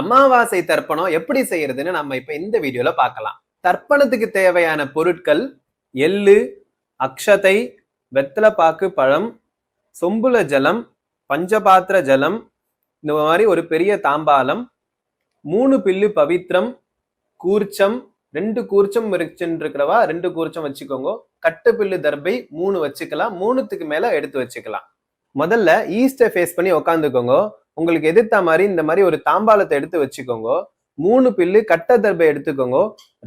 அமாவாசை தர்ப்பணம் எப்படி செய்யறதுன்னு நம்ம இப்ப இந்த வீடியோல பார்க்கலாம். தர்ப்பணத்துக்கு தேவையான பொருட்கள் எள்ளு, அக்ஷதை, வெத்தலைப்பாக்கு பழம், சொம்புல ஜலம், பஞ்சபாத்திர ஜலம், இந்த மாதிரி ஒரு பெரிய தாம்பாலம், 3 பில்லு பவித்ரம், கூர்ச்சம், 2 கூர்ச்சம் இருக்கிறவா 2 கூர்ச்சம் வச்சுக்கோங்க. கட்டு பில்லு தர்பை 3 வச்சுக்கலாம், 3க்கு மேல எடுத்து வச்சுக்கலாம். முதல்ல ஈஸ்ட ஃபேஸ் பண்ணி உக்காந்துக்கோங்க. உங்களுக்கு எதிர்த்த மாதிரி இந்த மாதிரி ஒரு தாம்பாலத்தை எடுத்து வச்சுக்கோங்க. 3 பில்லு கட்ட தர்பை எடுத்துக்கோங்க.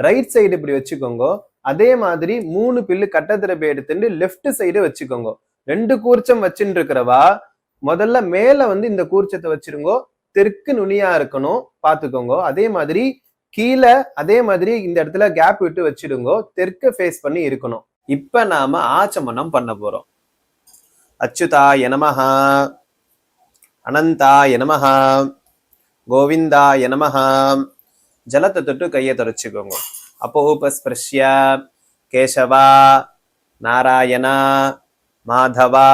ரைட் சைடு இப்படி வச்சுக்கோங்க. அதே மாதிரி 3 பில்லு கட்ட தர்பை எடுத்துட்டு லெஃப்ட் சைடு வச்சுக்கோங்க. 2 கூர்ச்சம் வச்சுட்டு இருக்கிறவா முதல்ல மேல இந்த கூர்ச்சத்தை வச்சிருங்கோ. தெற்கு நுனியா இருக்கணும் பாத்துக்கோங்க. அதே மாதிரி கீழே அதே மாதிரி இந்த இடத்துல கேப் விட்டு வச்சிடுங்கோ. தெற்கு ஃபேஸ் பண்ணி இருக்கணும். இப்ப நாம ஆச்சமனம் பண்ண போறோம். அச்சுதாய நமஹ, அனந்தாய நமஹ, கோவிந்தாய நமஹ. ஜலத்தை தொட்டு கையை தொடச்சுக்கோங்க. அப்போபஸ்பிருஷ்ய கேசவா, நாராயணா, மாதவா,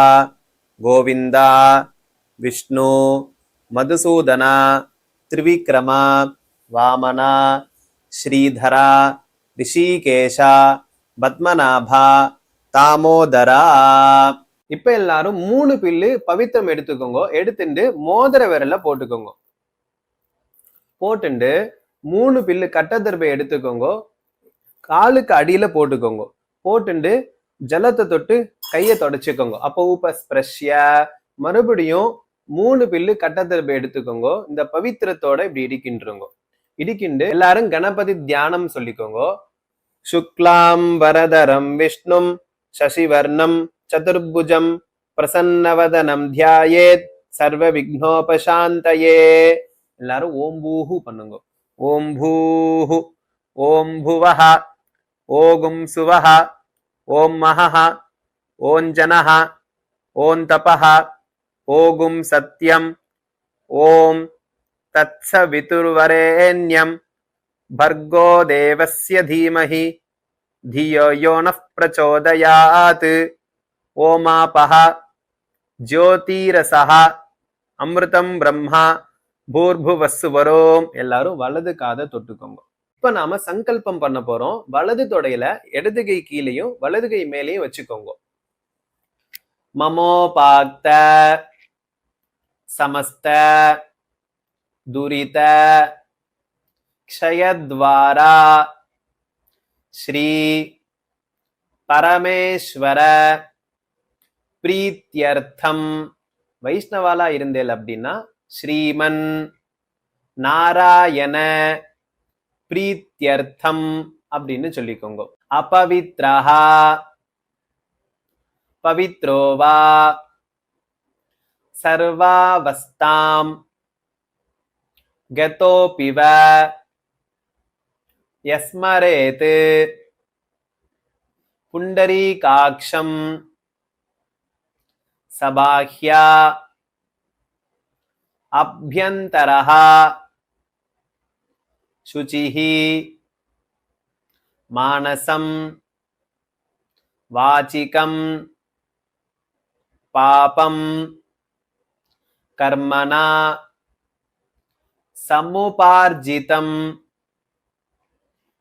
கோவிந்தா, விஷ்ணு, மதுசூதனா, திரிவிக்ரமா, வாமனா, ஸ்ரீதரா, ரிஷிகேஷா, பத்மநாபா, தாமோதரா. இப்ப எல்லாரும் 3 பில்லு பவித்திரம் எடுத்துக்கோங்க. எடுத்துட்டு மோதிர விரல்ல போட்டுக்கோங்க. போட்டுண்டு 3 பில்லு கட்டதர்பை எடுத்துக்கோங்க. காலுக்கு அடியில போட்டுக்கோங்க. போட்டுண்டு ஜலத்தை தொட்டு கையை தொடச்சுக்கோங்க. அப்போ உபஸ்பிருஷ்ய மறுபடியும் 3 பில்லு கட்டதர்பை எடுத்துக்கோங்க. இந்த பவித்திரத்தோட இப்படி இடிக்கின்றோங்க. இடிக்கிண்டு எல்லாரும் கணபதி தியானம் சொல்லிக்கோங்க. சுக்லாம் வரதரம் விஷ்ணும் சசிவர்ணம் சதுர்புஜம் பிரசன்னவதனம் தியாயேத் சர்வ விக்னோபசாந்தயே. எல்லாரும் ஓம் பூஹு பண்ணுங்க. ஓம் பூஹு, ஓம் புவஹ, ஓகும் சுவஹ, ஓம் மஹஹ, ஓம் ஜனஹ, ஓம் தபஹ, ஓகும் சத்யம், ஓம் தத்சவிதுர்வரேண்யம் பர்கோ தேவஸ்ய தீமஹி धियो यो नः प्रचोदयात्. ओमापः ज्योतिरसः अमृतम ब्रह्मा பூர்புவஸ்வரோம். எல்லாரும் வலது காதை தொட்டுக்கோங்க. இப்ப நாம சங்கல்பம் பண்ண போறோம். வலது தொடையில இடது கை கீழையும் வலது கை மேலையும் வச்சுக்கோங்க. மமோபாக்த சமஸ்த துரித க்ஷயத்வாரா ஸ்ரீ பரமேஸ்வர பிரீத்யர்த்தம். வைஷ்ணவாலா இருந்தேல் அப்படின்னா ஸ்ரீமன் நாராயண பிரீத்யர்த்தம் அப்படின்னு சொல்லிக்கோங்க. அபவித்ரஹா பவித்ரோவா சர்வாவஸ்தாம் கதோபிவ யஸ்மரேத் புண்டரீகாக்ஷம் சபாஹ்யா அப்யந்தரஹ சுசிஹி மானசம் வாசிகம் பாபம் கர்மணா சமுபார்ஜிதம்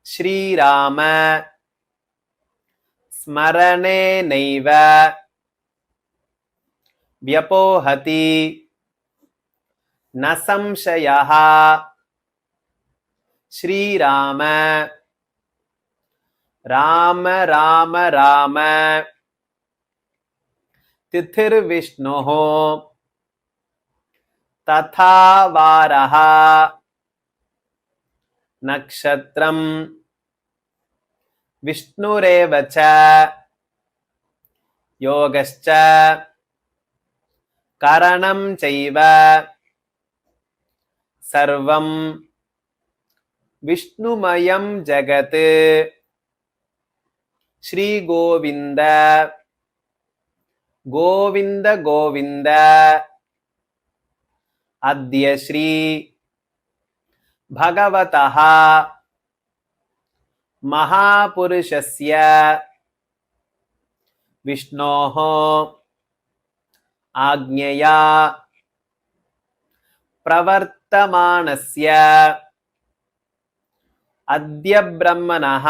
ஸ்ரீராம ஸ்மரணேனைவ வ்யபோஹதி ந சம்சயः. ஸ்ரீராம ராம ராம ராம திதிர்விஷ்ணுः ததா வாரः நக்ஷத்ரம் விஷ்ணுரேவ ச யோகஸ்ச கரணம் சைவ சர்வம் விஷ்ணுமயம் ஜகத். ஸ்ரீ கோவிந்த கோவிந்த கோவிந்த. அத்ய ஸ்ரீ பகவதः மகாபுருஷஸ்ய விஷ்ணோः ஆக்ஞயா பிரவர்த்தமானः வர்த்தமானஸ்ய அத்ய பிரம்மணஹ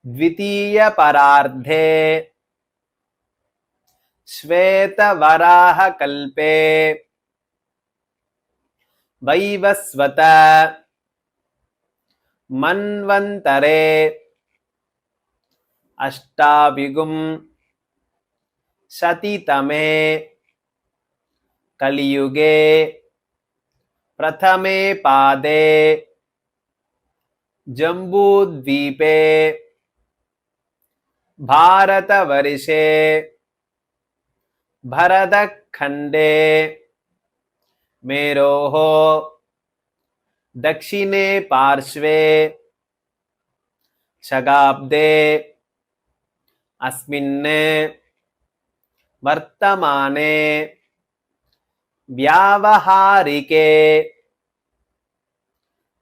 த்விதீய பரார்த்தே ஸ்வேதவராஹ கல்பே வைவஸ்வத மன்வந்தரே அஷ்டாபிகும் சதிதமே கலியுகே பிரதமே பாதே ஜம்பூத்வீபே भारतवर्षे भरतखण्डे मेरोः दक्षिणे पार्श्वे शगाब्दे अस्मिन् वर्तमाने व्यावहारिके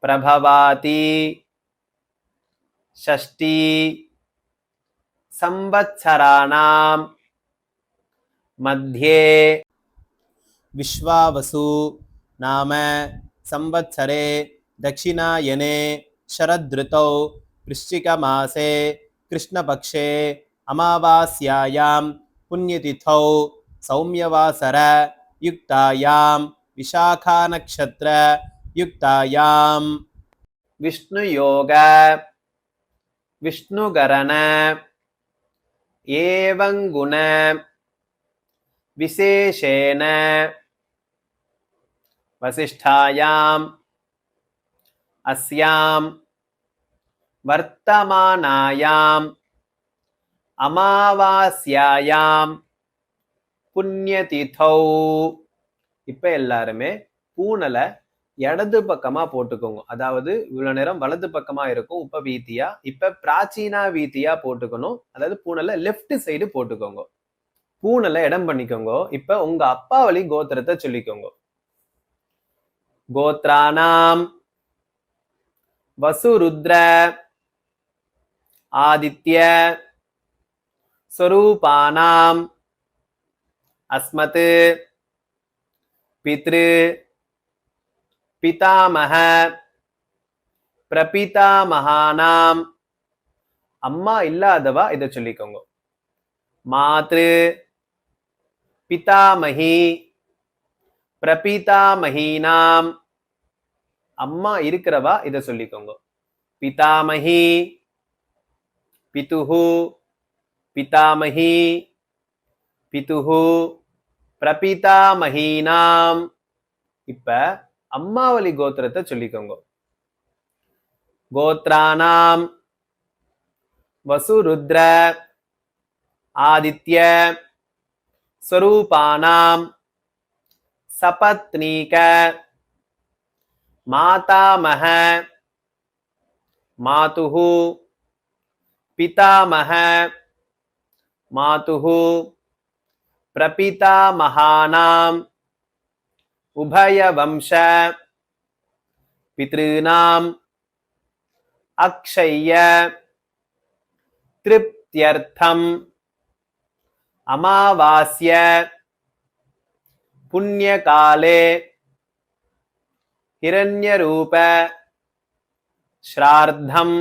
प्रभवाति षष्ठी संवत्सराणां मध्ये विश्वावसु नाम संवत्सरे दक्षिणायने शरदृतौ वृश्चिकमासे कृष्णपक्षे अमावास्यायां पुण्यतिथौ सौम्यवासर युक्तायां विशाखानक्षत्र युक्तायां विष्णुयोग विष्णुगरण एवं गुण विशेषेण वसिष्ठायाम् अस्यां वर्तमानायाम् अमावास्यायां புண்ணியதிதௌ. இப்ப எல்லாருமே பூனலை இடது பக்கமா போட்டுக்கோங்க. அதாவது இவ்வளவு நேரம் வலது பக்கமா இருக்கும் உபவீதியா, இப்ப பிராச்சீனா வீதியா போட்டுக்கணும். அதாவது பூனலை லெஃப்ட் சைடு போட்டுக்கோங்க. பூனலை இடம் பண்ணிக்கோங்க. இப்ப உங்க அப்பா வழி கோத்திரத்தை சொல்லிக்கோங்க. கோத்ரானாம் வசுருத்ர ஆதித்ய ஸ்வரூபானாம் அஸ்மத் பித்ரு பிதாமஹ பிரபிதாமஹானாம். அம்மா இல்லாதவா இதை சொல்லிக்கோங்க. மாத்ரு பிதாமஹி பிரபிதாமஹீனாம். அம்மா இருக்கிறவா இதை சொல்லிக்கோங்க. பிதாமஹி பிதுஹு பிதாமஹி பிதுஹு பிரபிதாமஹீனாம். இப்ப அம்மாவளி கோத்திரத்தை சொல்லிக்கோங்க. கோத்ரானாம் வசுருத்ர ஆதித்ய ஸ்வரூபானாம் சபத்னீக மாதாமஹ மாதுஹு பிதாமஹ மாதுஹு பிரபிதாமஹானாம் உபயவம்ச பித்ருநாம் அக்ஷய்ய திருப்த்யர்த்தம் அமாவாஸ்ய புண்ணியகாலே ஹிரண்யரூப ஸ்ரார்த்தம்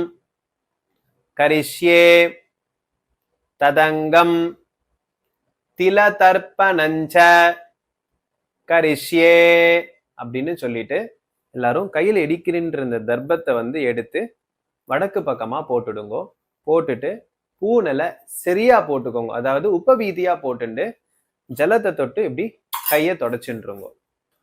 கரிஷ்யே ததங்கம் திலதர்ப்பணஞ்ச கரிஷ்யே அப்படின்னு சொல்லிட்டு எல்லாரும் கையில் இடிக்கின்ற இந்த தர்ப்பத்தை எடுத்து வடக்கு பக்கமா போட்டுடுங்க. போட்டுட்டு பூனலை சரியா போட்டுக்கோங்க. அதாவது உபவீதியா போட்டுண்டு ஜலத்தை தொட்டு இப்படி கையை தொடச்சுருங்க.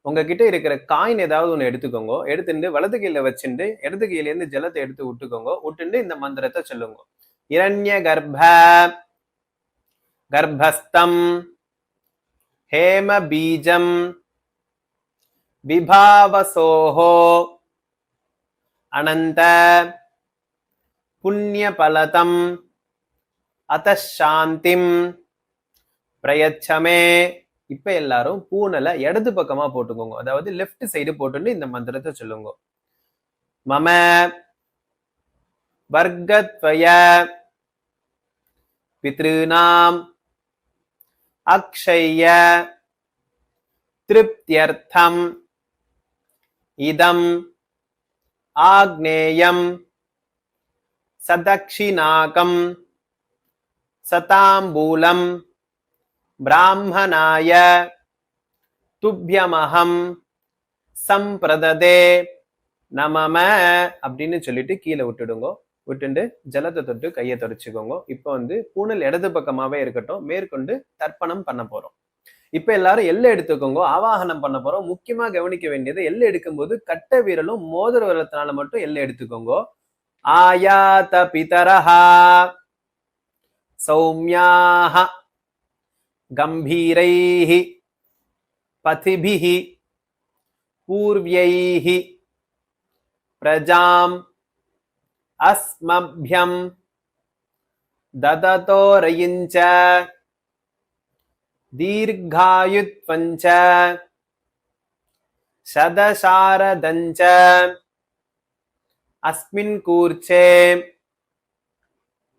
உங்ககிட்ட இருக்கிற காயின் ஏதாவது ஒண்ணு எடுத்துக்கோங்க. எடுத்துட்டு வலது கையில வச்சுட்டு இடது கையில இருந்து ஜலத்தை எடுத்து விட்டுக்கோங்க. விட்டுண்டு இந்த மந்திரத்தை சொல்லுங்க. இரண்ய கர்ப்ப கர்ப்பஸ்தம் ஹேம பீஜம் விபாவசோஹோ அனந்த புண்ணியபலதம் அதசாந்திம் பிரயச்சமே. இப்ப எல்லாரும் பூனலை இடது பக்கமா போட்டுக்கோங்க. அதாவது லெஃப்ட் சைடு போட்டு இந்த மந்திரத்தை சொல்லுங்க. மம வர்க்கத்வய பித்ருநாம் அக்ஷய்ய திருப்தியர்த்தம் இதம் ஆக்னேயம் சதக்ஷிணாகம் சதாம்பூலம் பிராமணாய துப்யமஹம் சம்பிரததே நமம அப்படின்னு சொல்லிட்டு கீழே விட்டுடுங்க. விட்டுண்டு ஜலத்தை தொட்டு கையை தொடச்சுக்கோங்க. இப்போ பூணல் இடது பக்கமாவே இருக்கட்டும். மேற்கொண்டு தர்ப்பணம் பண்ண போறோம். இப்ப எல்லாரும் எல்லை எடுத்துக்கோங்க. ஆவாகனம் பண்ண போறோம். முக்கியமா கவனிக்க வேண்டியது, எல்லை எடுக்கும்போது கட்ட விரலும் மோதிர விரலத்தினால மட்டும் எல்லை எடுத்துக்கோங்க. ஆயாத பிதரஹா சௌமியாஹ கம்பீரைஹி பதிபிஹி பூர்வ்யைஹி பிரஜாம் அஸ்மப்யம் தததோரயிஞ்ச தீர்காயுத்வஞ்ச சதசாரதஞ்ச அஸ்மின் கூர்ச்சே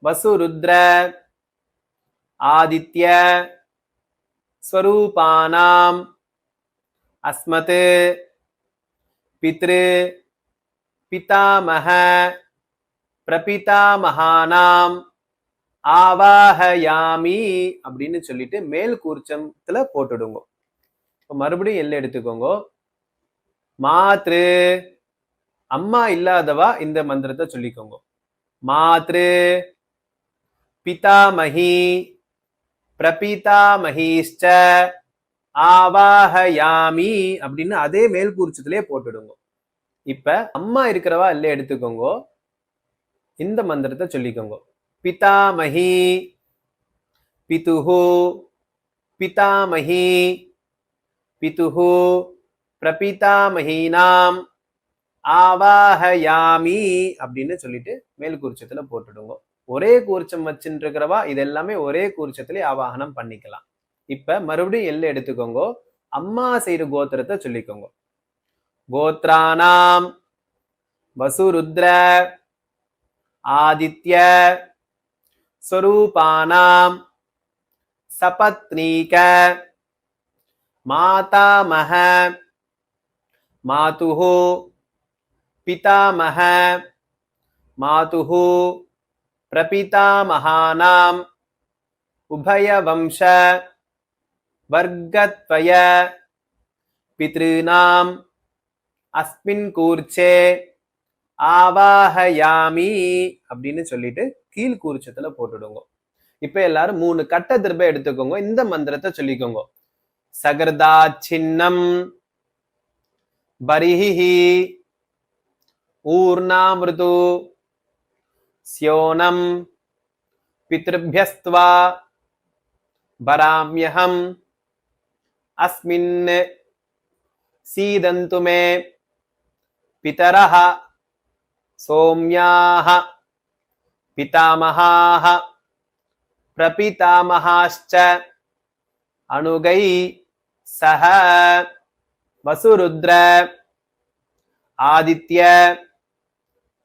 வசுருத்ர ஆதித்ய ஸ்வரூபானாம் அஸ்மத் பித்ரு பிதாமஹ பிரபிதாமஹானாம் ஆவாஹயாமி அப்படின்னு சொல்லிட்டு மேல் கூர்ச்சத்துல போட்டுடுங்க. மறுபடியும் எல்லை எடுத்துக்கோங்க. மாத்ரு அம்மா இல்லாதவா இந்த மந்திரத்தை சொல்லிக்கோங்க. மாத்ரு பிதாமஹி பிரபிதாமஹிஷ்ச ஆவாஹயாமி அப்படின்னு அதே மேல் கூர்ச்சத்திலே போட்டுடுங்க. இப்ப அம்மா இருக்கிறவா எல்லை எடுத்துக்கோங்க. இந்த மந்திரத்தை சொல்லிக்கோங்க. பிதாமஹி பிதுஹு பிதாமஹி பிதுஹு பிரபிதாமஹீனாம் ஆவாஹயாமி அப்படின்னு சொல்லிட்டு மேல் கூர்ச்சத்துல போட்டுடுங்க. ஒரே கூர்ச்சம் வச்சுட்டு இருக்கிறவா இதெல்லாமே ஒரே கூர்ச்சத்திலே ஆவாகனம் பண்ணிக்கலாம். இப்ப மறுபடியும் எல்லை எடுத்துக்கோங்க. அம்மா செய்த கோத்திரத்தை சொல்லிக்கோங்க. கோத்ரானாம் வசுருத்ர ஆதித்ய ஸ்வரூபானாம் சபத்னீக மாதாமஹ மாதுஹு பிதாமஹ மாதுஹு பிரபிதாமஹானாம் உபயவம்ச வர்க்கத்வய பித்ருநாம் அஸ்மின் கூர்ச்சே ஆவாஹயாமி அப்படின்னு சொல்லிட்டு கீழ் கூர்ச்சத்துல போட்டுடுங்க. இப்ப எல்லாரும் 3 கட்ட திரும்ப எடுத்துக்கோங்க. இந்த மந்திரத்தை சொல்லிக்கோங்க. சகர்தா சின்னம் பரிஹி ஊர்ணாமிருது ஸ்யோனம் பித்ருப்யஸ்த்வா பராம்யஹம் அஸ்மின் சீதந்து மே பிதரஹ சோம்யாஹ பிதாமஹாஹ பிரபிதாமஹாஷ்ச அனுகை சஹ வசுருத்ர ஆதித்ய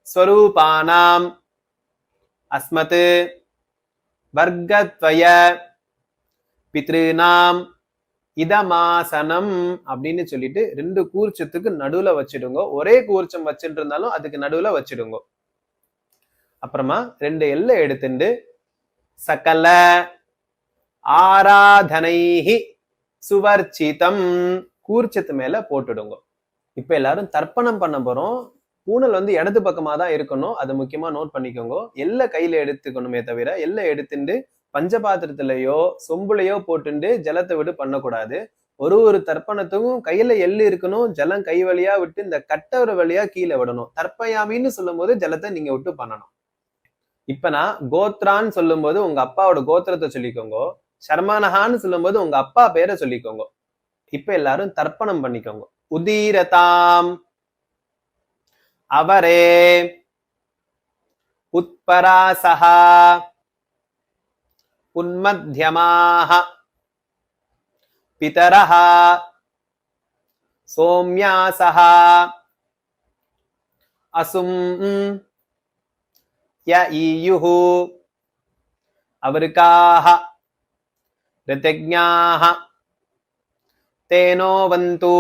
ஸ்வரூபானாம் அஸ்மத் வர்க்கத்வய பித்ருநாம் இதமாசனம் அப்படின்னு சொல்லிட்டு 2 கூர்ச்சத்துக்கு நடுவுல வச்சிடுங்க. ஒரே கூர்ச்சம் வச்சுட்டு இருந்தாலும் அதுக்கு நடுவுல வச்சிடுங்க. அப்புறமா 2 எல்லை எடுத்துட்டு சகல ஆராதனைஹி சுவர்ச்சிதம் கூர்ச்சத்து மேல போட்டுடுங்க. இப்ப எல்லாரும் தர்ப்பணம் பண்ண போறோம். பூணல் இடது பக்கமா தான் இருக்கணும். அதை முக்கியமா நோட் பண்ணிக்கோங்க. எல்லை கையில எடுத்துக்கணுமே தவிர எல்லை எடுத்துட்டு பஞ்சபாத்திரத்திலேயோ சொம்புலையோ போட்டுண்டு ஜலத்தை விட்டு பண்ணக்கூடாது. ஒரு தர்ப்பணத்துக்கும் கையில எள்ளு இருக்கணும். ஜலம் கை வழியா விட்டு இந்த கட்டவர வழியா கீழே விடணும். தர்ப்பயாமின்னு சொல்லும் போது ஜலத்தை நீங்க விட்டு பண்ணணும். இப்ப நான் கோத்ரான்னு சொல்லும் போது உங்க அப்பாவோட கோத்திரத்தை சொல்லிக்கோங்க. சர்மானஹான்னு சொல்லும் போது உங்க அப்பா பேரை சொல்லிக்கோங்க. இப்ப எல்லாரும் தர்ப்பணம் பண்ணிக்கோங்க. உதீரதாம் அவரே உத்பராசஹா உன்மத்யமாஹ பிதரஹ சோம்யாசஹ அசும் யஈயுஹு அவருக்காஹ ரிதக்ஞாஹ तेनो वन्तु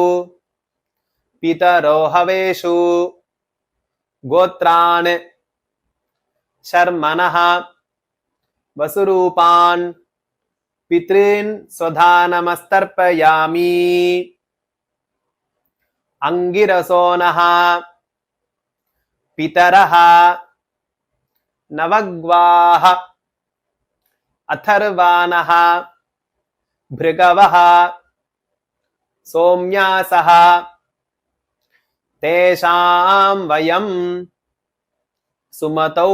पितरो हवेषु गोत्रान् शर्मणः वसुरूपान् पितॄन् स्वधा नमस्तर्पयामि अंगिरसोनः पितरः नवग्वाः अथर्वाणः भृगवः सोम्यासः तेषां वयं सुमतौ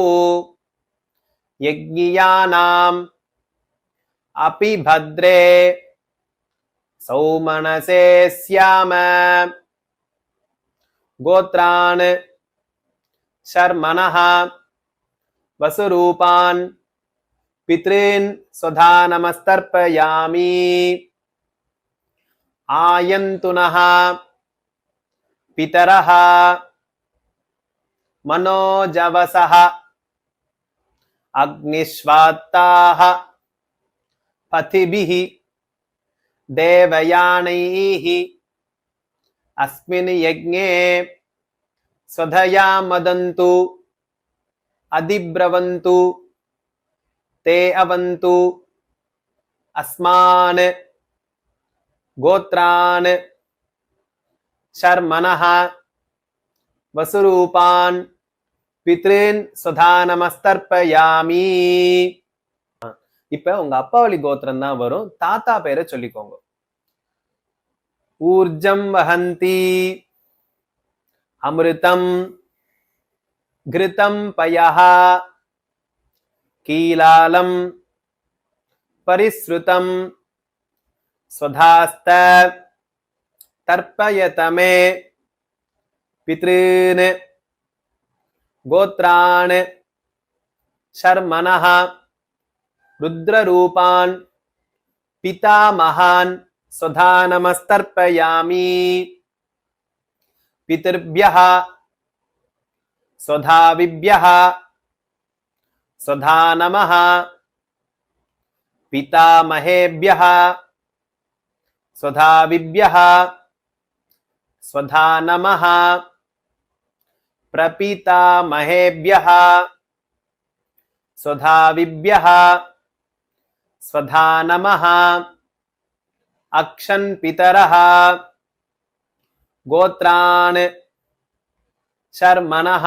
यज्ञियानाम् अपि भद्रे सौमनसे स्याम गोत्रान् शर्मणः वसुरूपान् पितॄन् स्वधा नमस्तर्पयामि आयन्तुनः पितरः मनोजवसः अग्निश्वात्ताः पथिभिः देवयानैः अस्मिन् यज्ञे स्वधया मदन्तु अधिब्रवन्तु ते अवन्तु अस्मान् गोत्रान् शर्मणः वसुरूपान् पितॄन् स्वधा नमस्तर्पयामि. இப்ப உங்க அப்பாவளி கோத்திரம் தான் வரும். தாத்தா பேரை சொல்லிக்கோங்க. ஊர்ஜம் வஹந்தி அமிர்தம் घृतं पयः कीलालं परिश्रुतं स्वधास्त तर्पयत मे पितॄन् गोत्रान् शर्मणः रुद्ररूपान् पितामहान् स्वधा नमस्तर्पयामि पितृभ्यः स्वधाविभ्यः स्वधा नमः पितामहेभ्यः स्वधाविभ्यः स्वधा नमः प्रपितामहेभ्यः स्वधाविभ्यः स्वधा नमः अक्षन् पितरः गोत्रान् शर्मणः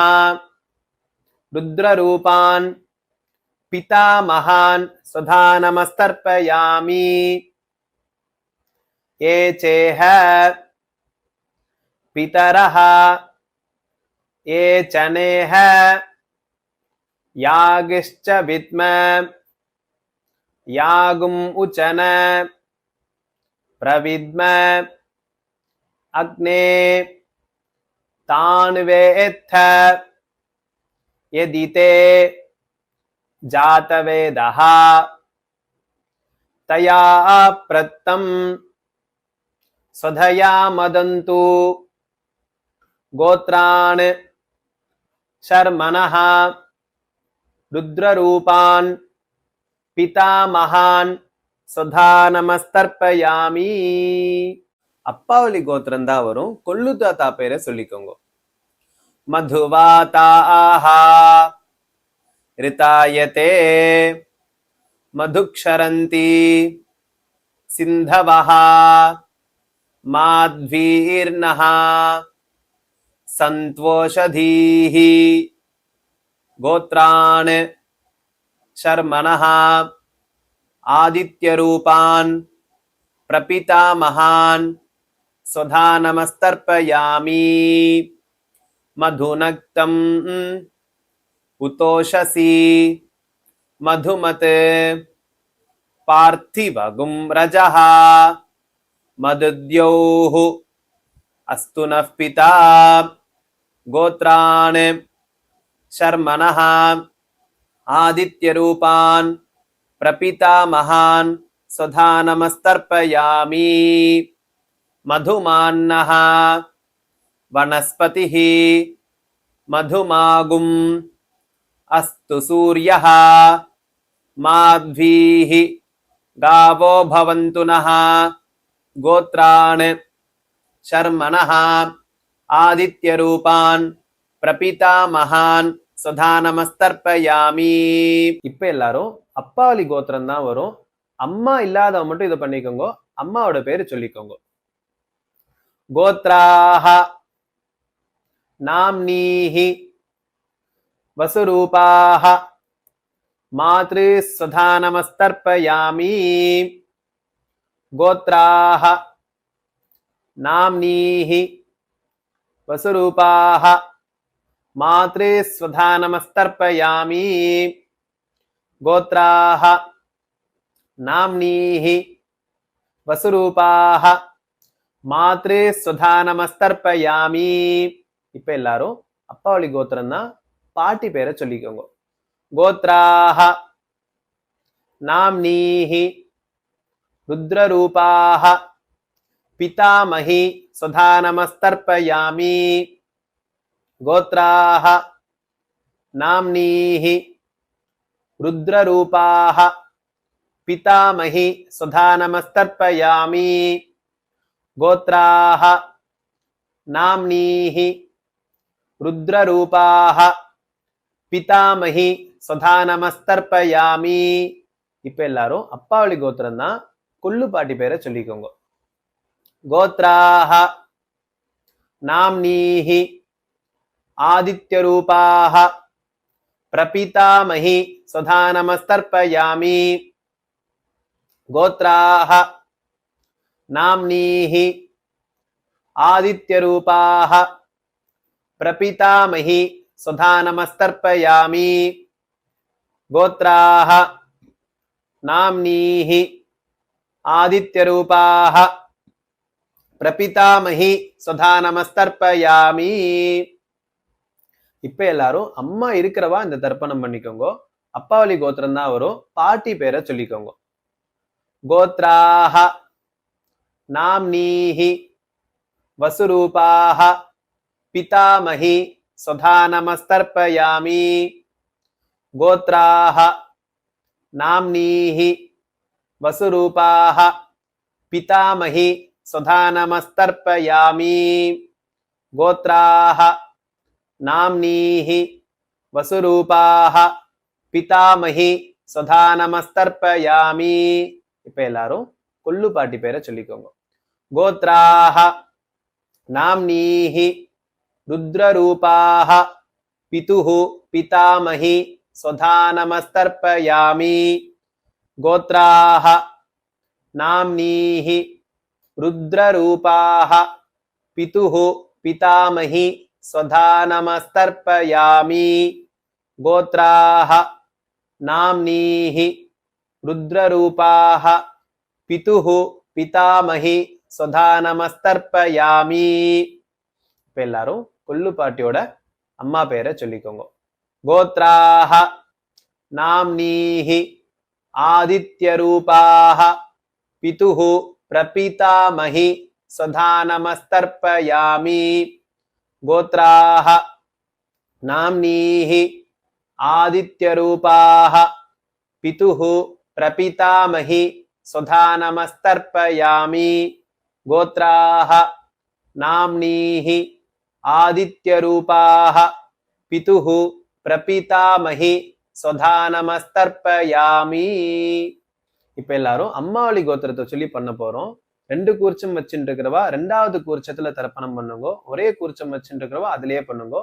रुद्ररूपान् पितामहान् स्वधा नमस्तर्पयामि ये चेह पितरः ये चनेह यागिश्च विद्म यागुम् उचन प्रविद्म अग्ने तान् वेत्थ यदि ते जातवेदः तया प्रत्तं स्वधया मदन्तु गोत्रान् शर्मणः रुद्ररूपान् पितामहान् स्वधा नमस्तर्पयामि. அப்பாவளி கோத்திரம் தான் வரும். கொள்ளு தாத்தா பேரை சொல்லிக்கோங்க. மதுவாதாஹ ரிதாயதே மதுக்ஷரந்தி சிந்தவஹ மாத்வீர்ணஹ சந்த்வோஷதீஹி கோத்ரான் शर्मणः आदित्यरूपान् प्रपितामहान् स्वधा नमस्तर्पयामि मधुनक्तम् उतोषसी मधुमत् पार्थिवगुं रजः मदुद्योः अस्तु नः पिता गोत्रान् शर्मणः आदित्यरूपान् प्रपितामहान् स्वधा नमस्तर्पयामि मधुमान्नः वनस्पतिः मधुमागुम् अस्तु सूर्यः माध्वीः गावो भवन्तु नः கோத்ரான் ஷர்மணஹ ஆதித்யரூபான் பிரபிதாமகான் சுதானமஸ்தர்ப்பயாமி. இப்ப எல்லாரும் அப்பாவளி கோத்திரம் தான் வரும். அம்மா இல்லாதவங்க மட்டும் இதை பண்ணிக்கோங்க. அம்மாவோட பேரு சொல்லிக்கோங்க. கோத்ராஹ நாம்னீஹி வசுரூபாஹ மாத்ரு சுதானமஸ்தர்ப்பயாமி. கோத்ராஹ நாம்னீஹி வசுரூபாஹ மாத்ரு சுதானமஸ்தர்ப்பயாமி. கோத்ராஹ நாம்னீஹி வசுரூபாஹ மாத்ரு சுதானமஸ்தர்ப்பயாமி. இப்ப எல்லாரும் அப்பாவளி கோத்திரம் தான், பாட்டி பேரை சொல்லிக்கோங்க. கோத்ராஹ நாம்னீஹி ருத்ரரூபாஹ பிதாமஹி சுதானமஸ்தர்ப்பயாமி. கோத்ராஹ நாம்னீஹி ருத்ரரூபாஹ பிதாமஹி சுதானமஸ்தர்ப்பயாமி. கோத்ராஹ நாம்னீஹி ருத்ரரூபாஹ பிதாமஹி சுதானமஸ்தர்ப்பயாமி. இப்ப எல்லாரும் அப்பாவளி கோத்திரம் தான், கொள்ளு பாட்டி பேரை சொல்லிக்கோங்க. கோத்ராஹ நாம்னீஹி ஆதித்யரூபாஹ பிரபிதாமஹி சுதானமஸ்தர்ப்பயாமி. கோத்ராஹ நாம்னீஹி ஆதித்யரூபாஹ பிரபிதாமஹி சுதானமஸ்தர்ப்பயாமி. கோத்ராஹ நாம்னீஹி ஆதித்யரூபாஹ பிரபிதாமஹி சுதானமஸ்தர்ப்பயாமி. இப்ப எல்லாரும் அம்மா இருக்கிறவா இந்த தர்ப்பணம் பண்ணிக்கோங்க. அப்பாவளி கோத்திரம் தான் வரும், பாட்டி பேரை சொல்லிக்கோங்க. கோத்ராஹ நாம்னீஹி வசுரூபாஹ பிதாமஹி சுதானமஸ்தர்ப்பயாமி. கோத்ராஹ நாம்னீஹி வசுரூபாஹ பிதாமஹி சுதானமஸ்தர்ப்பயாமி. கோத்ராஹ நாம்னீஹி வசுரூபாஹ பிதாமஹி சுதானமஸ்தர்ப்பயாமி. இப்ப எல்லாரும் கொள்ளு பாட்டி பேரை சொல்லிக்கோங்க. கோத்ராஹ நாம்னீஹி ருத்ரரூபாஹ பிதுஹு பிதாமஹி சுதானமஸ்தர்ப்பயாமி. கோத்ராஹ நாம்னீஹி ருத்ரரூபாஹ பிதுஹு பிதாமஹி சுதானமஸ்தர்ப்பயாமி. கோத்ராஹ நாம்னீஹி ருத்ரரூபாஹ பிதுஹு பிதாமஹி சுதானமஸ்தர்ப்பயாமி. இப்ப எல்லாரும் கொள்ளு பாட்டியோட அம்மா பேரை சொல்லிக்கோங்க. கோத்ராஹ நாம்னீஹி ஆதித்யரூபாஹ பிதுஹு பிரபிதாமஹி சுதானமஸ்தர்ப்பயாமி. கோத்ராஹ நாம்னீஹி ஆதித்யரூபாஹ பிதுஹு பிரபிதாமஹி சுதானமஸ்தர்ப்பயாமி. கோத்ராஹ நாம்னீஹி ஆதித்யரூபாஹ பிதுஹு பிரபிதாமஹி சுதானமஸ்தர்ப்பயாமி. இப்ப எல்லாரும் அம்மாவளி கோத்திரத்தை சொல்லி பண்ண போறோம். 2 கூர்ச்சம் வச்சுட்டு இருக்கிறவா 2வது கூர்ச்சத்துல தர்ப்பணம் பண்ணுங்க. ஒரே கூர்ச்சம் வச்சுட்டு இருக்கிறவா அதுலயே பண்ணுங்க.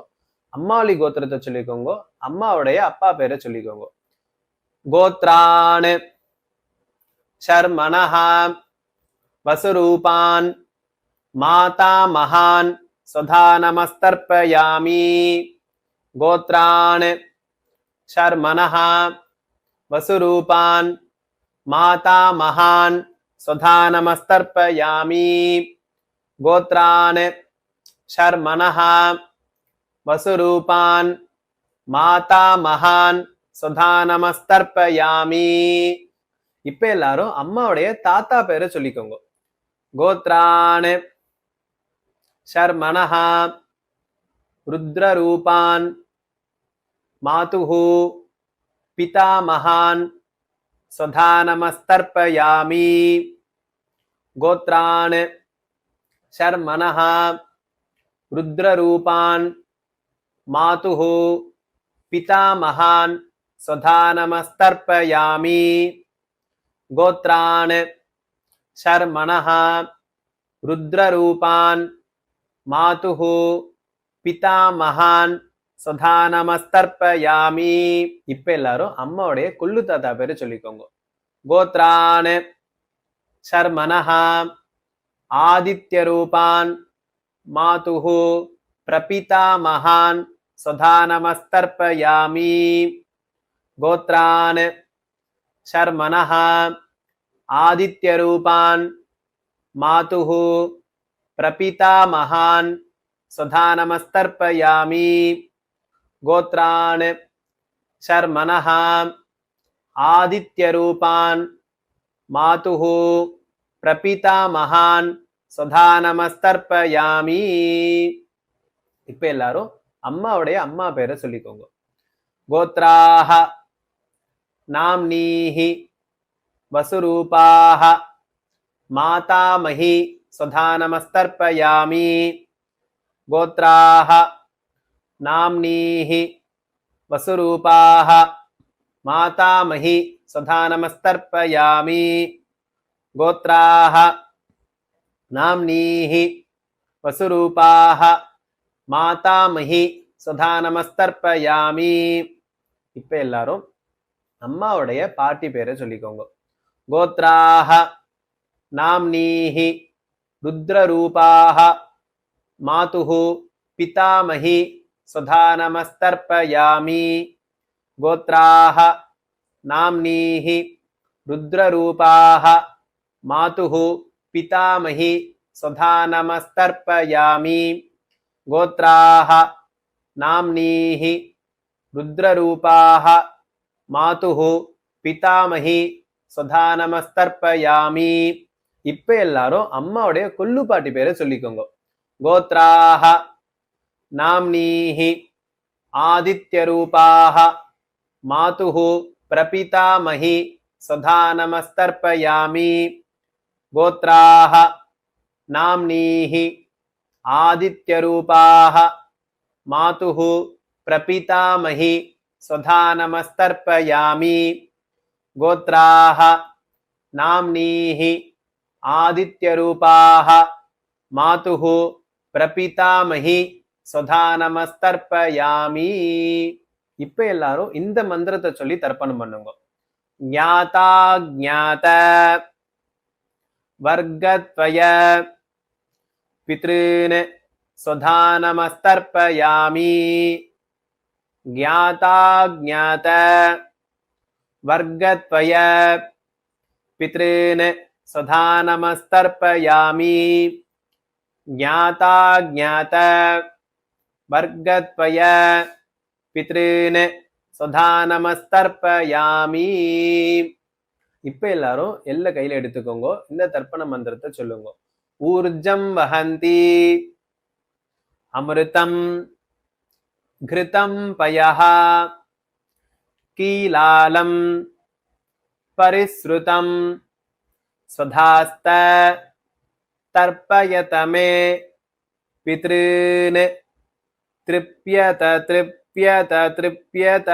அம்மாவளி கோத்திரத்தை சொல்லிக்கோங்க. அம்மாவுடைய அப்பா பேரை சொல்லிக்கோங்க. கோத்ரான் ஷர்மணஹ வசுரூபான் மாதாமகான் சுதானமஸ்தர்ப்பயாமி. கோத்ரான் ஷர்மணஹ வசுரூபான் மாதாமகான் சுதானமஸ்தர்ப்பயாமி. கோத்ரான் ஷர்மணஹ வசுரூபான் மாதாமகான் சுதானமஸ்தர்ப்பயாமி. இப்ப எல்லாரும் அம்மாவுடைய தாத்தா பேரை சொல்லிக்கோங்க. கோத்ரான் ஷர்மணஹ ருத்ரரூபான் மாதுஹு பிதாமகான் சுதானமஸ்தர்ப்பயாமி. கோத்ரான் ஷர்மனஹ ருத்ரரூபான் மாதுஹு பிதாமகான் ஸ்வதானமஸ்தர்ப்பயாமி. கோத்ரான் ஷர்மனஹ ருத்ரரூபான் மாதுஹு பிதாமகான் ஸ்வதானமஸ்தர்ப்பயாமி. இப்ப எல்லாரும் அம்மாவுடைய கொள்ளு தாத்தா பேரு சொல்லிக்கோங்க. கோத்ரான் ஷர்மனஹ ஆதித்ய ரூபான் மாதுஹு பிரபிதாமகான் ஸ்வதானமஸ்தர்ப்பயாமி. கோத்ரான் ஷர்மனஹ ஆதித்ய ரூபான் மாதுஹு பிரபிதாமகான் ஸ்வதானமஸ்தர்ப்பயாமி. கோத்ரான் ஷர்மனஹ ஆதித்ய ரூபான் மாதுஹு பிரபிதாமகான் ஸ்வதானமஸ்தர்ப்பயாமி. இப்ப எல்லாரும் அம்மாவுடைய அம்மா பேரை சொல்லிக்கோங்க. கோத்ராஹ நாம்னீஹி வசுரூபாஹ மாதாமஹி ஸ்வதானமஸ்தர்ப்பயாமி. கோத்ராஹ நாம்னீஹி வசுரூபாஹ மாதாமஹி ஸ்வதானமஸ்தர்ப்பயாமி. கோத்ராஹ நாம்னீஹி வசுரூபாஹ மாதாமஹி ஸ்வதானமஸ்தர்ப்பயாமி. இப்ப எல்லாரும் அம்மாவுடைய பாட்டி பேரை சொல்லிக்கோங்க. கோத்ராஹ நாம்னீஹி ருத்ரரூபாஹ மாதுஹு பிதாமஹி ஸ்வதானமஸ்தர்ப்பயாமி. கோத்ராஹ நாம்னீஹி ருத்ரரூபாஹ மாதுஹு பிதாமஹி ஸ்வதானமஸ்தர்ப்பயாமி. கோத்ராஹ நாம்னீஹி ருத்ரரூபாஹ மாதுஹு பிதாமஹி ஸ்வதானமஸ்தர்ப்பயாமி. இப்ப எல்லாரும் அம்மாவுடைய கொள்ளு பாட்டி பேரை சொல்லிக்கோங்க. கோத்ராஹ நாம்னீஹி ஆதித்ய ரூபாஹ மாதுஹு பிரபிதாமஹி ஸ்வதானமஸ்தர்ப்பயாமி. கோத்ராஹ நாம்னீஹி ஆதித்ய ரூபாஹ மாதுஹு பிரபிதாமஹி ஸ்வதானமஸ்தர்ப்பயாமி. கோத்ராஹ நாம்னீஹி ஆதித்ய ரூபாஹ மாதுஹு பிரபிதாமஹி ஸ்வதானமஸ்தர்ப்பயாமி. இப்ப எல்லாரும் இந்த மந்திரத்தை சொல்லி தர்ப்பணம் பண்ணுங்க. ஞாதா ஞாத வர்கத்வய பித்ருன் ஸ்வதானமஸ்தர்ப்பயாமி. ஞாதா ஞாத வர்கத்வய பித்ருன் ஸ்வதானமஸ்தர்ப்பயாமி. ஞாதா ஞாத வர்கத்வய பித்ருன் ஸ்வதானமஸ்தர்ப்பயாமி. இப்ப எல்லாரும் எல்ல கையில எடுத்துக்கோங்க. இந்த தர்ப்பண மந்திரத்தை சொல்லுங்க. ஊர்ஜம் வஹந்தி அமிர்தம் கிருதம் பயஹ கீலாலம் பரிஸ்ருதம் ஸ்வதாஸ்த தர்ப்பயதமே பித்ருன் த்ரிப்யத த்ரிப்யத த்ரிப்யத.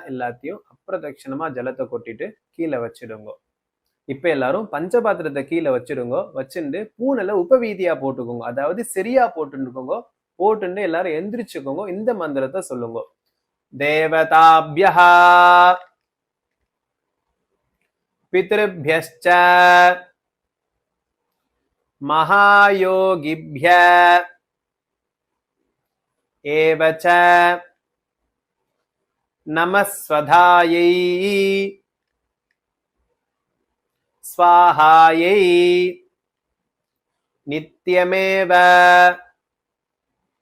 எல்லாத்தையும் அப்பிரதட்சணமா ஜலத்தை கொட்டிட்டு கீழே வச்சிடுங்க. இப்ப எல்லாரும் பஞ்சபாத்திரத்தை கீழே வச்சிடுங்க. வச்சுட்டு பூனைல உபவீதியா போட்டுக்கோங்க. அதாவது சரியா போட்டுக்கோங்க. போட்டு எல்லாரும் எந்திரிச்சுக்கோங்க. இந்த மந்திரத்தை சொல்லுங்க. தேவதாப்யஹ பித்ருப்யஸ்ச மகாயோகிப்ய ஏவச நமஸ்வதாயை ஸ்வாஹாயை நித்யமேவ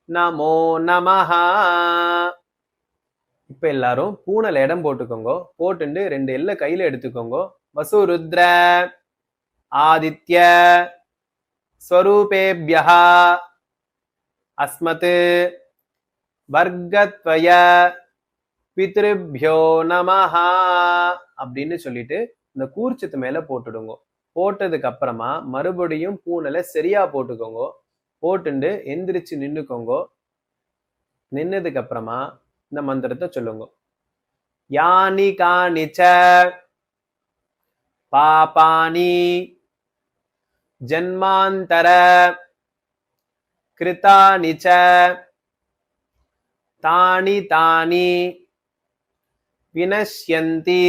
நமோ நமஹ. இப்ப எல்லாரும் பூனல இடம் போட்டுக்கோங்க. போட்டுண்டு 2 எல்ல கையில எடுத்துக்கோங்க. வசுருத்ர ஆதித்ய ஸ்வரூபேப்யஹ அஸ்மத் வர்கத்வய பித்ருப்யோ நமஹ அப்படின்னு சொல்லிட்டு இந்த கூர்ச்சத்து மேல போட்டுடுங்க. போட்டதுக்கு அப்புறமா மறுபடியும் பூனலை சரியா போட்டுக்கோங்க. போட்டுண்டு எந்திரிச்சு நின்னுக்கோங்க. நின்னதுக்கு அப்புறமா இந்த மந்திரத்தை சொல்லுங்க. யானி காணிச்ச பாபானி ஜன்மாந்தர கிருதானி ச தானி தானி வினஷ்யந்தி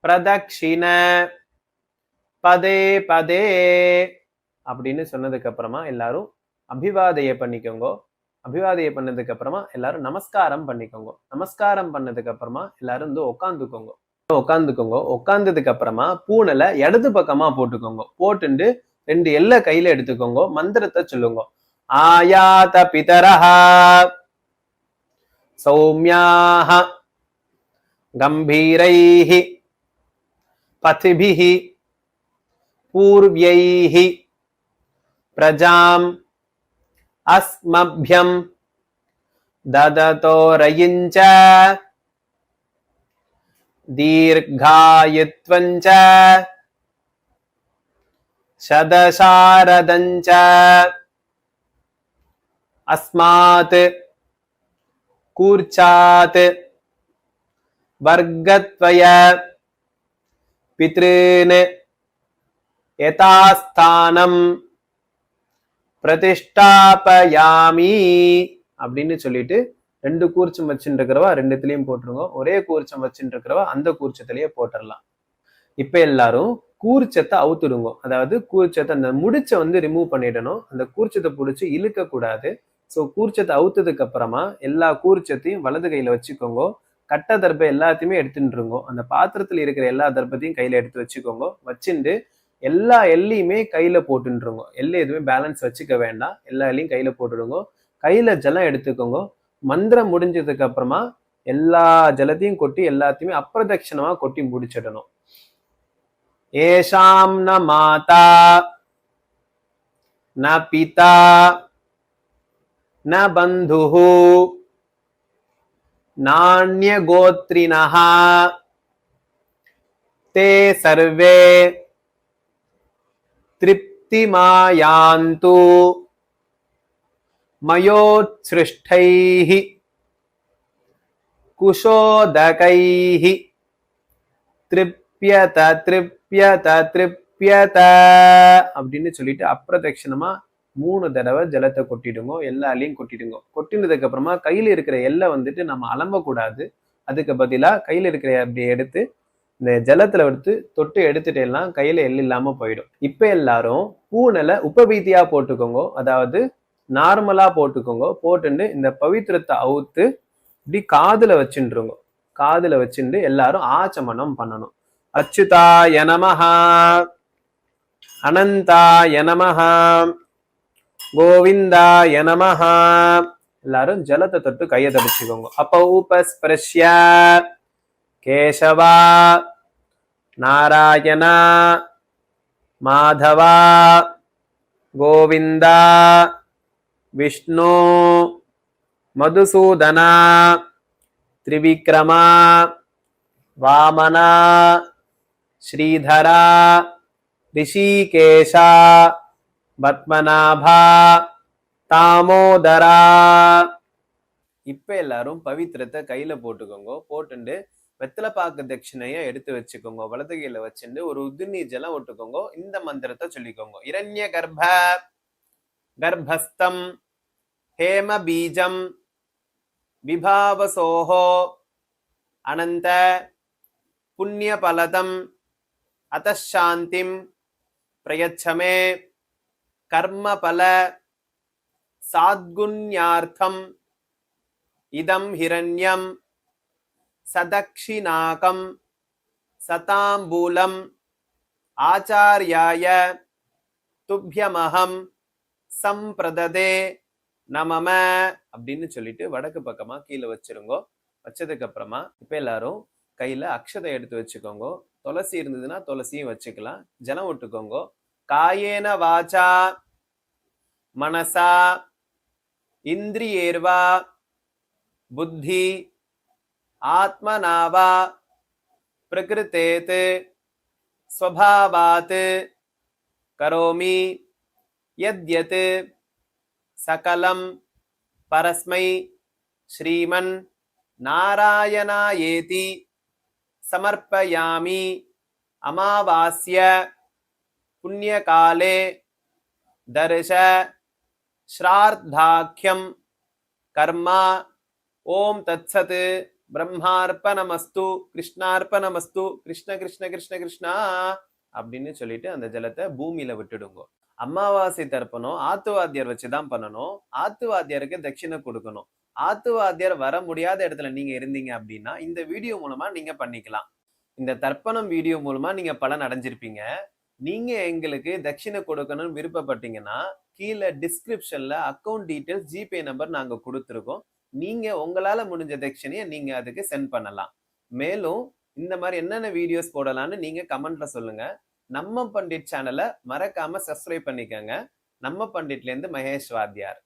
பிரதக்ஷிண பதே பதே அப்படின்னு சொன்னதுக்கு அப்புறமா எல்லாரும் அபிவாதைய பண்ணிக்கோங்க. அபிவாதைய பண்ணதுக்கு அப்புறமா எல்லாரும் நமஸ்காரம் பண்ணிக்கோங்க. நமஸ்காரம் பண்ணதுக்கு அப்புறமா எல்லாரும் வந்து உட்காந்துக்கோங்க. உட்கார்ந்ததுக்கு அப்புறமா பூனலை இடது பக்கமா போட்டுக்கோங்க. போட்டுண்டு 2 எல்லை கையில எடுத்துக்கோங்க. மந்திரத்தை சொல்லுங்க. ஆயாத பிதரஹா சௌமியாஹ கம்பீரைஹி பதிபிஹி பூர்வ்யைஹி பிரஜாம் அஸ்மப்யம் தததோரயிஞ்ச தீர்காயுத்வஞ்ச சதசாரதஞ்ச அஸ்மாத் கூர்ச்சாத் வர்க்கத்வய பித்ருன் யதாஸ்தானம் பிரதிஷ்டாபயாமி அப்படின்னு சொல்லிட்டு 2 கூர்ச்சம் வச்சுட்டு இருக்கிறவா 2த்துலயும் போட்டுருங்க. ஒரே கூர்ச்சம் வச்சுட்டு இருக்கிறவா அந்த கூர்ச்சத்திலேயே போட்டுடலாம். இப்ப எல்லாரும் கூர்ச்சத்தை அவுத்துடுங்க. அதாவது கூர்ச்சத்தை அந்த முடிச்ச வந்து ரிமூவ் பண்ணிடணும். அந்த கூர்ச்சத்தை பிடிச்சி இழுக்க கூடாது. ஸோ கூர்ச்சத்தை அவுத்ததுக்கு அப்புறமா எல்லா கூர்ச்சத்தையும் வலது கையில வச்சுக்கோங்க. கட்ட தர்பை எல்லாத்தையுமே எடுத்துட்டுருங்க. அந்த பாத்திரத்துல இருக்கிற எல்லா தர்பத்தையும் கையில எடுத்து வச்சுக்கோங்க. வச்சுட்டு எல்லா எல்லையுமே கையில போட்டுருங்க. எல்லை எதுவுமே பேலன்ஸ் வச்சுக்க வேண்டாம். எல்லா எல்லையும் கையில போட்டுடுங்க. கையில ஜலம் எடுத்துக்கோங்க. மந்திரம் முடிஞ்சதுக்கு அப்புறமா எல்லா ஜலத்தையும் கொட்டி எல்லாத்தையுமே அப்பிரதட்சணமா கொட்டி முடிச்சிடணும். ஏஷாம் ந மாதா ந பிதா ந பந்துஹு நான்ய கோத்ரிணஹ தே சர்வே திருப்திமாயாந்து மயோத்ஸ்ருஷ்டைஹி குஷோதகைஹி திருப்யத திருப்யத திருப்யத அப்படின்னு சொல்லிட்டு அப்பிரதட்சணமா 3 தடவை ஜலத்தை கொட்டிடுங்க. எல்லாலையும் கொட்டிடுங்க. கொட்டினதுக்கு அப்புறமா கையில இருக்கிற எல்லை வந்துட்டு நம்ம அலம்ப கூடாது. அதுக்கு பதிலா கையில இருக்கிற அப்படி எடுத்து இந்த ஜலத்துல எடுத்து தொட்டு எடுத்துட்டேலாம் கையில எல் இல்லாம போயிடும். இப்ப எல்லாரும் பூனலை உபவீதியா போட்டுக்கோங்க. அதாவது நார்மலா போட்டுக்கோங்க. போட்டுண்டு இந்த பவித்திரத்தை அவுத்து இப்படி காதுல வச்சுருங்க. காதுல வச்சுட்டு எல்லாரும் ஆச்சமனம் பண்ணணும். அச்சுதாய நமஹ அனந்தாய நமஹ கோவிந்தாய நமஹ. எல்லாரும் ஜலத்தை தொட்டு கையை தடிச்சுக்கோங்க. அப்ப உபஸ்பிரஷ்ய கேசவா நாராயணா மாதவா கோவிந்தா விஷ்ணு மதுசூதனா திரிவிக்ரமா வாமனா ஸ்ரீதரா ரிஷிகேஷா பத்மநாபா தாமோதரா. இப்ப எல்லாரும் பவித்திரத்தை கையில போட்டுக்கோங்க. போட்டுண்டு வெத்தலைப்பாக்கு தட்சிணைய எடுத்து வச்சுக்கோங்க. வலது கையில வச்சுட்டு ஒரு உதிர்நீர் ஜலம் விட்டுக்கோங்க. இந்த மந்திரத்தை சொல்லிக்கோங்க. இரண்ய கர்ப்ப கர்ப்பஸ்தம் ஹேம பீஜம் விபாவசோஹோ அனந்த புண்ணிய பலதம் அத்தசாந்திம் பிரயச்சமே கர்மபல சாத்குண்யார்த்தம் இதம் ஹிரண்யம் சதக்ஷிணாகம் சதாம்பூலம் ஆச்சார்யாய துப்யமஹம் சம்பிரததே நமம அப்படின்னு சொல்லிட்டு வடக்கு பக்கமா கீழே வச்சிருங்க. வச்சதுக்கு அப்புறமா இப்ப எல்லாரும் கையில அக்ஷதை எடுத்து வச்சுக்கோங்க. துளசி இருந்ததுன்னா துளசியும் வச்சுக்கலாம். ஜலம் விட்டுக்கோங்க. காயேன வாச்சா மனசா இந்திரியேர்வா புத்தி ஆத்மனாவா பிரகிருதேத் ஸ்வபாவாத் கரோமி யத்யத் சகலம் பரஸ்மை ஸ்ரீமன் நாராயணாயேதி சமர்ப்பயாமி அமாவாஸ்ய புண்ணியகாலே தர்ஷ ஸ்ரார்த்தாக்கியம் கர்மா ஓம் தத்சத் பிரம்மார்ப்பணமஸ்து கிருஷ்ணார்ப்பணமஸ்து கிருஷ்ண கிருஷ்ண கிருஷ்ண கிருஷ்ணா அப்படின்னு சொல்லிட்டு அந்த ஜலத்தை பூமியில விட்டுடுங்க. அமாவாசை தர்ப்பணம் ஆத்துவாத்தியர் வச்சுதான் பண்ணணும். ஆத்துவாத்தியருக்கு தட்சிணை கொடுக்கணும். ஆத்துவாத்தியர் வர முடியாத இடத்துல நீங்க இருந்தீங்க அப்படின்னா இந்த வீடியோ மூலமா நீங்க பண்ணிக்கலாம். இந்த தர்ப்பணம் வீடியோ மூலமா நீங்க பலன் அடைஞ்சிருப்பீங்க. நீங்க எங்களுக்கு தட்சிணை கொடுக்கணும்னு விருப்பப்பட்டீங்கன்னா கீழே டிஸ்கிரிப்ஷன்ல அக்கௌண்ட் டீடைல்ஸ் ஜிபே நம்பர் நாங்க கொடுத்துருக்கோம். நீங்க உங்களால முடிஞ்ச தட்சிணையை நீங்க அதுக்கு சென்ட் பண்ணலாம். மேலும் இந்த மாதிரி என்னென்ன வீடியோஸ் போடலாம்னு நீங்க கமெண்ட்ல சொல்லுங்க. நம்ம பண்டிட் சேனலை மறக்காம சப்ஸ்கிரைப் பண்ணிக்கோங்க. நம்ம பண்டிட்ல இருந்து மகேஷ் வாத்தியார்.